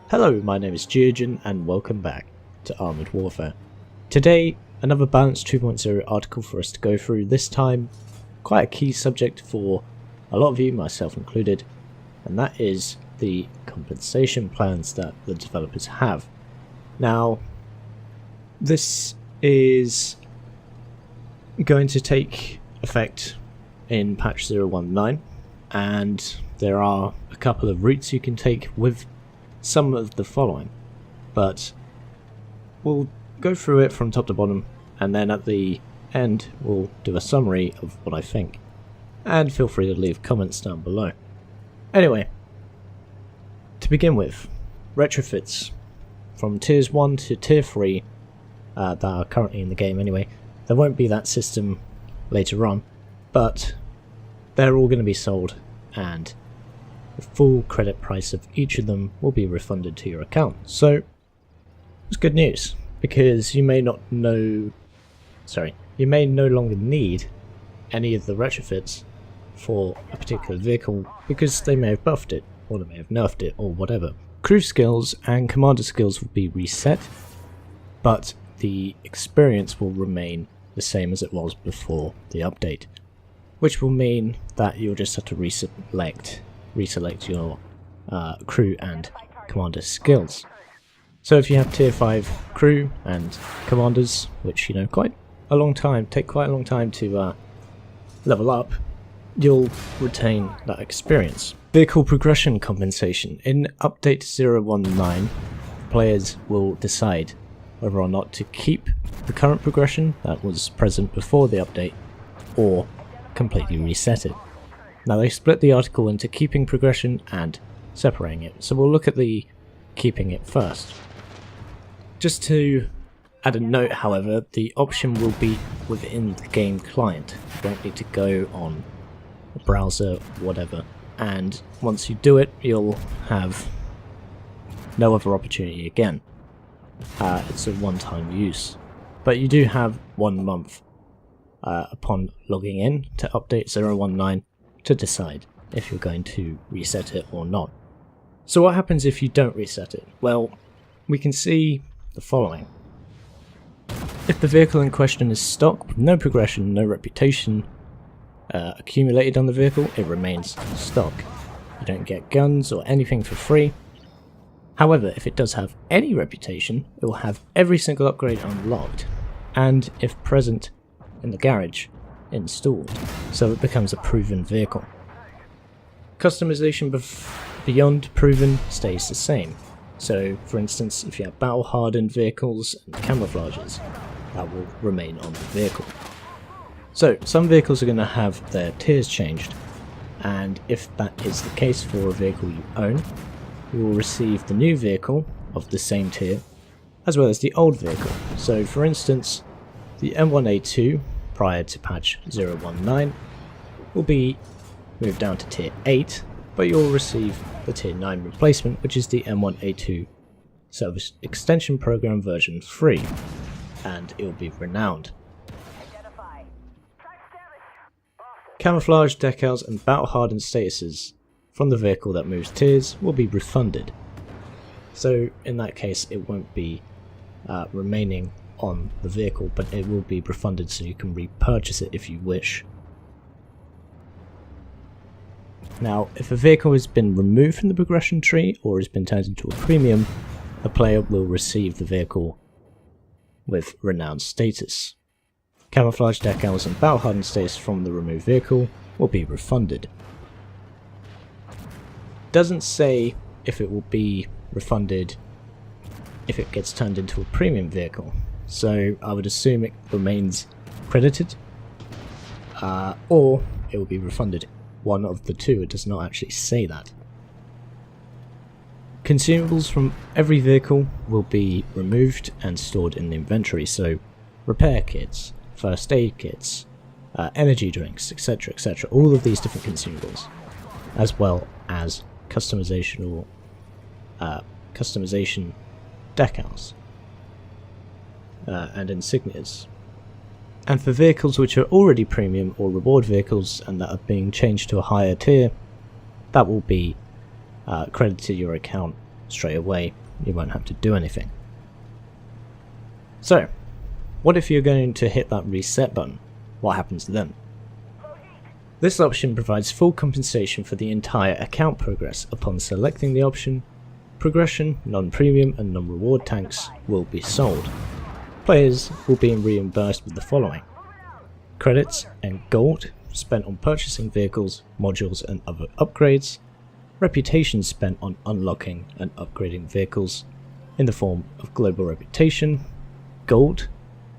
Hello, my name is Geogen and welcome back to Armoured Warfare. Today, another Balance 2.0 article for us to go through, this time quite a key subject for a lot of you, myself included, and that is the compensation plans that the developers have. Now, this is going to take effect in patch 0.19, and there are a couple of routes you can take with some of the following, but we'll go through it from top to bottom, and then at the end we'll do a summary of what I think, and feel free to leave comments down below. Anyway, to begin with, retrofits from tiers 1 to tier 3 that are currently in the game anyway. There won't be that system later on, but they're all going to be sold, and the full credit price of each of them will be refunded to your account. So it's good news, because you may no longer need any of the retrofits for a particular vehicle because they may have buffed it, or they may have nerfed it, or whatever. Crew skills and commander skills will be reset, but the experience will remain the same as it was before the update, which will mean that you'll just have to reselect your crew and commander skills. So if you have tier 5 crew and commanders, which take quite a long time to level up, you'll retain that experience. Vehicle progression compensation. In update 0.19, players will decide whether or not to keep the current progression that was present before the update, or completely reset it. Now, they split the article into keeping progression and separating it, so we'll look at the keeping it first. Just to add a note, however, the option will be within the game client. You won't need to go on a browser, whatever, and once you do it, you'll have no other opportunity again. It's a one-time use, but you do have 1 month upon logging in to update 0.19 to decide if you're going to reset it or not. So what happens if you don't reset it? Well, we can see the following. If the vehicle in question is stock with no progression, no reputation accumulated on the vehicle, it remains stock. You don't get guns or anything for free. However, if it does have any reputation, it will have every single upgrade unlocked, and if present in the garage, installed, so it becomes a proven vehicle. Customization beyond proven stays the same. So, for instance, if you have battle hardened vehicles and camouflages, that will remain on the vehicle. So, some vehicles are going to have their tiers changed, and if that is the case for a vehicle you own, you will receive the new vehicle of the same tier, as well as the old vehicle. So, for instance, the M1A2 prior to patch 0.19 will be moved down to tier 8, but you'll receive the tier 9 replacement, which is the M1A2 Service Extension Program version 3, and it will be renowned. Camouflage, decals and battle hardened statuses from the vehicle that moves tiers will be refunded. So in that case it won't be remaining on the vehicle, but it will be refunded so you can repurchase it if you wish. Now, if a vehicle has been removed from the progression tree or has been turned into a premium, the player will receive the vehicle with renowned status. Camouflage, decals and battle hardened status from the removed vehicle will be refunded. Doesn't say if it will be refunded if it gets turned into a premium vehicle, so I would assume it remains credited, or it will be refunded. One of the two. It does not actually say that. Consumables from every vehicle will be removed and stored in the inventory, so repair kits, first aid kits, energy drinks, etc, etc, all of these different consumables, as well as customization decals and insignias. And for vehicles which are already premium or reward vehicles and that are being changed to a higher tier, that will be credited to your account straight away. You won't have to do anything. So, what if you're going to hit that reset button? What happens then? This option provides full compensation for the entire account progress. Upon selecting the option, progression, non-premium and non-reward tanks will be sold. Players will be reimbursed with the following: credits and gold spent on purchasing vehicles, modules and other upgrades, reputation spent on unlocking and upgrading vehicles in the form of global reputation, gold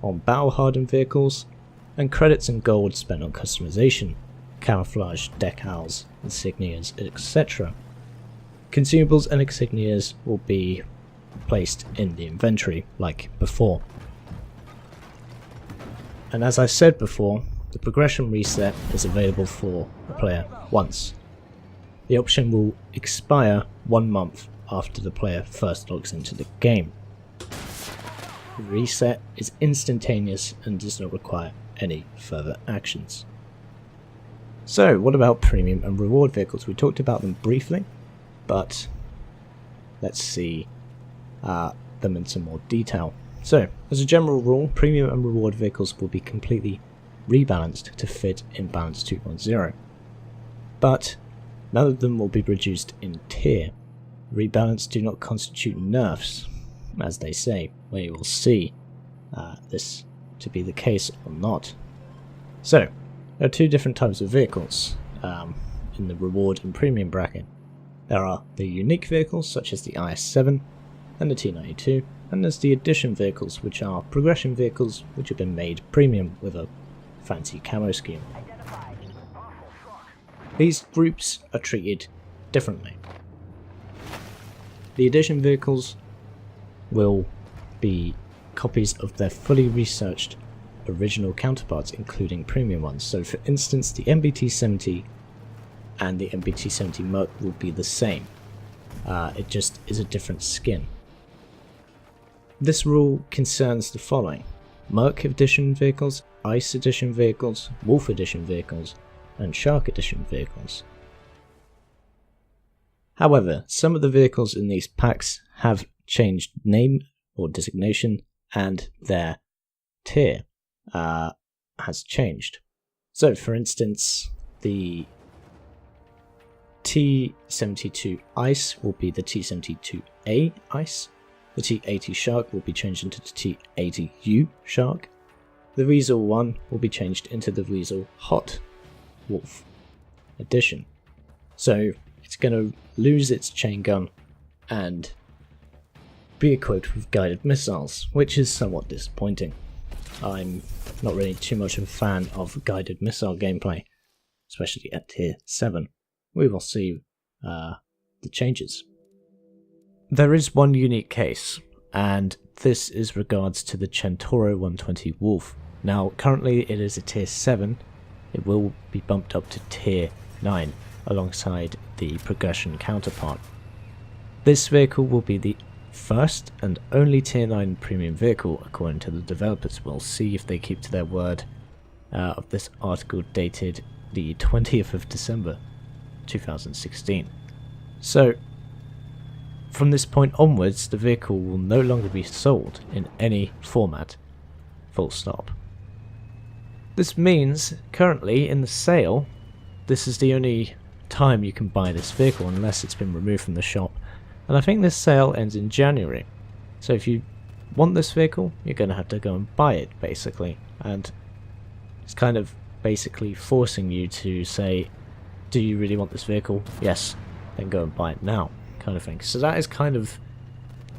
on battle hardened vehicles, and credits and gold spent on customization, camouflage, decals, insignias, etc. Consumables and insignias will be placed in the inventory like before. And as I said before, the progression reset is available for the player once. The option will expire 1 month after the player first logs into the game. The reset is instantaneous and does not require any further actions. So what about premium and reward vehicles? We talked about them briefly, but let's see them in some more detail. So, as a general rule, premium and reward vehicles will be completely rebalanced to fit in Balance 2.0, but none of them will be reduced in tier. Rebalance do not constitute nerfs, as they say. We will see this to be the case or not. So, there are two different types of vehicles in the reward and premium bracket. There are the unique vehicles such as the IS-7 and the T-92, and there's the addition vehicles, which are progression vehicles which have been made premium with a fancy camo scheme. These groups are treated differently. The addition vehicles will be copies of their fully researched original counterparts, including premium ones. So for instance, the MBT-70 and the MBT-70 Merc will be the same. It just is a different skin. This rule concerns the following: Merc Edition vehicles, Ice Edition vehicles, Wolf Edition vehicles, and Shark Edition vehicles. However, some of the vehicles in these packs have changed name or designation, and their tier has changed. So for instance, the T-72 Ice will be the T-72A Ice. The T-80 Shark will be changed into the T-80U Shark. The Weasel 1 will be changed into the Weasel Hot Wolf Edition. So it's going to lose its chain gun and be equipped with guided missiles, which is somewhat disappointing. I'm not really too much of a fan of guided missile gameplay, especially at tier 7. We will see the changes. There is one unique case, and this is regards to the Centauro 120 Wolf. Now currently it is a tier 7, it will be bumped up to tier 9 alongside the progression counterpart. This vehicle will be the first and only tier 9 premium vehicle according to the developers. We'll see if they keep to their word of this article dated the 20th of December 2016. So from this point onwards, the vehicle will no longer be sold in any format, full stop. This means currently in the sale, this is the only time you can buy this vehicle unless it's been removed from the shop, and I think this sale ends in January. So if you want this vehicle, you're going to have to go and buy it basically, and it's kind of basically forcing you to say, do you really want this vehicle? Yes, then go and buy it now, kind of thing. So that is kind of,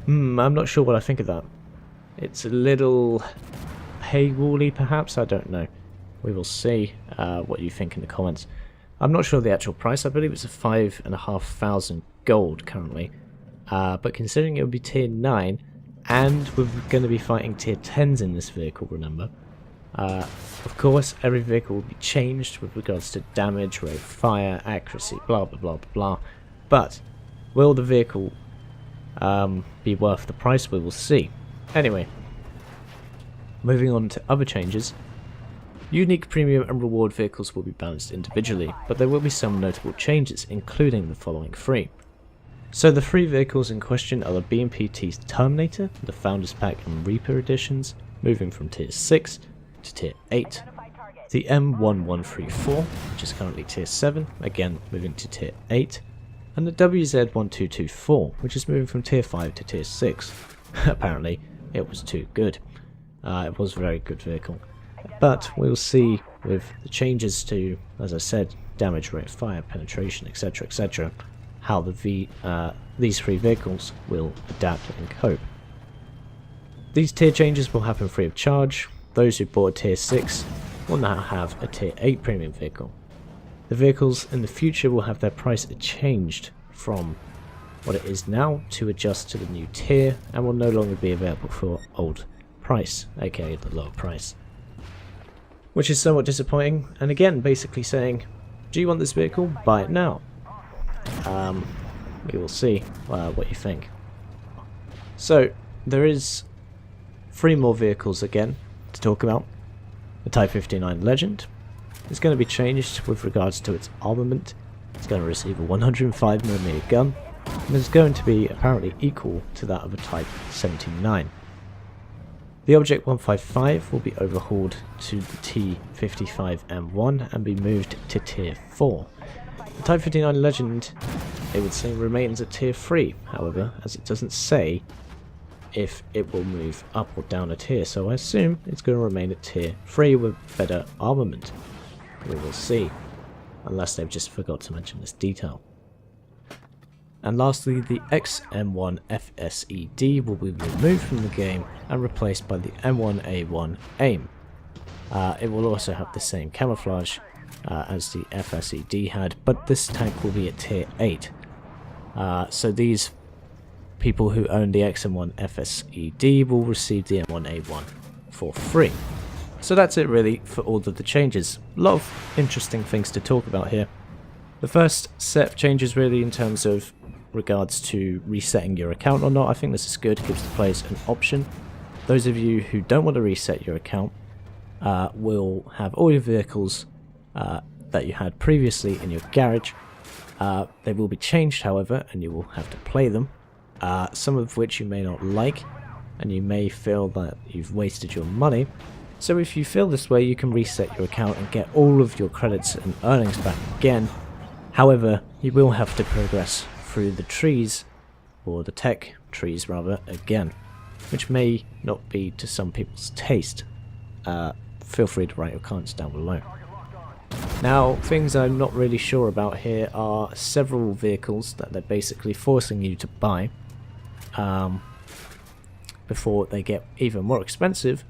I'm not sure what I think of that. It's a little paywally perhaps, I don't know. We will see what you think in the comments. I'm not sure the actual price, I believe it's a 5,500 gold currently. But considering it will be tier 9, and we're going to be fighting tier 10s in this vehicle, remember. Of course, every vehicle will be changed with regards to damage, rate of fire, accuracy, blah blah blah blah blah. But will the vehicle be worth the price? We will see. Anyway, moving on to other changes. Unique premium and reward vehicles will be balanced individually, but there will be some notable changes, including the following three. So the three vehicles in question are the BMPT's Terminator, the Founders Pack and Reaper editions, moving from tier 6 to tier 8. The M1134, which is currently tier 7, again moving to tier 8. And the WZ1224, which is moving from tier 5 to tier 6. Apparently, it was too good. It was a very good vehicle. But we'll see with the changes to, as I said, damage rate, fire, penetration, etc., etc., how these three vehicles will adapt and cope. These tier changes will happen free of charge. Those who bought a tier 6 will now have a tier 8 premium vehicle. The vehicles in the future will have their price changed from what it is now to adjust to the new tier, and will no longer be available for old price, aka the lower price. Which is somewhat disappointing, and again basically saying, do you want this vehicle? Buy it now. We will see what you think. So there is 3 more vehicles again to talk about. The Type 59 Legend is going to be changed with regards to its armament. It's going to receive a 105mm gun, and is going to be apparently equal to that of a Type 79. The Object 155 will be overhauled to the T55M1 and be moved to tier 4. The Type 59 Legend, it would say, remains at tier 3, however, as it doesn't say if it will move up or down a tier, so I assume it's going to remain at tier 3 with better armament. We will see, unless they've just forgot to mention this detail. And lastly, the XM1 FSED will be removed from the game and replaced by the M1A1 AIM. It will also have the same camouflage as the FSED had, but this tank will be at tier 8. So these people who own the XM1 FSED will receive the M1A1 for free. So that's it really for all of the changes. A lot of interesting things to talk about here. The first set of changes really in terms of regards to resetting your account or not. I think this is good, it gives the players an option. Those of you who don't want to reset your account will have all your vehicles that you had previously in your garage. They will be changed, however, and you will have to play them. Some of which you may not like, and you may feel that you've wasted your money. So if you feel this way, you can reset your account and get all of your credits and earnings back again. However, you will have to progress through the trees, or the tech trees rather, again, which may not be to some people's taste. Feel free to write your comments down below. Now, things I'm not really sure about here are several vehicles that they're basically forcing you to buy before they get even more expensive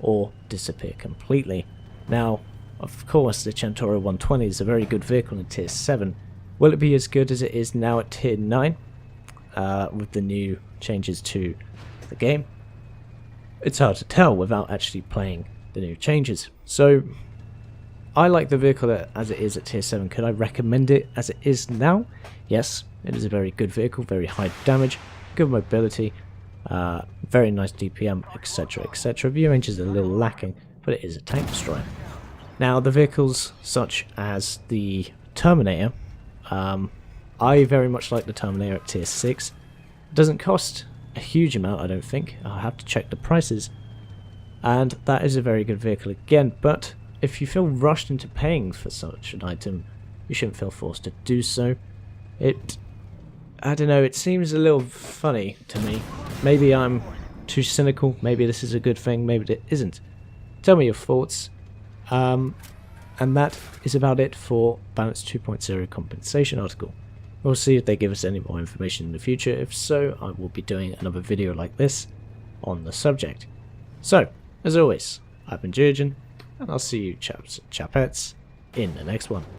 or disappear completely. Now, of course, the Centauro 120 is a very good vehicle in tier 7. Will it be as good as it is now at tier 9 with the new changes to the game? It's hard to tell without actually playing the new changes. So I like the vehicle as it is at tier 7. Could I recommend it as it is now? Yes, it is a very good vehicle, very high damage, good mobility, very nice DPM, etc, etc. View range is a little lacking, but it is a tank destroyer. Now, the vehicles such as the Terminator, I very much like the Terminator at tier 6. It doesn't cost a huge amount, I don't think. I'll have to check the prices. And that is a very good vehicle again, but if you feel rushed into paying for such an item, you shouldn't feel forced to do so. I don't know, it seems a little funny to me. Maybe I'm too cynical, maybe this is a good thing, maybe it isn't. Tell me your thoughts. And that is about it for Balance 2.0 compensation article. We'll see if they give us any more information in the future. If so, I will be doing another video like this on the subject. So, as always, I've been Geogen, and I'll see you chaps and chapettes in the next one.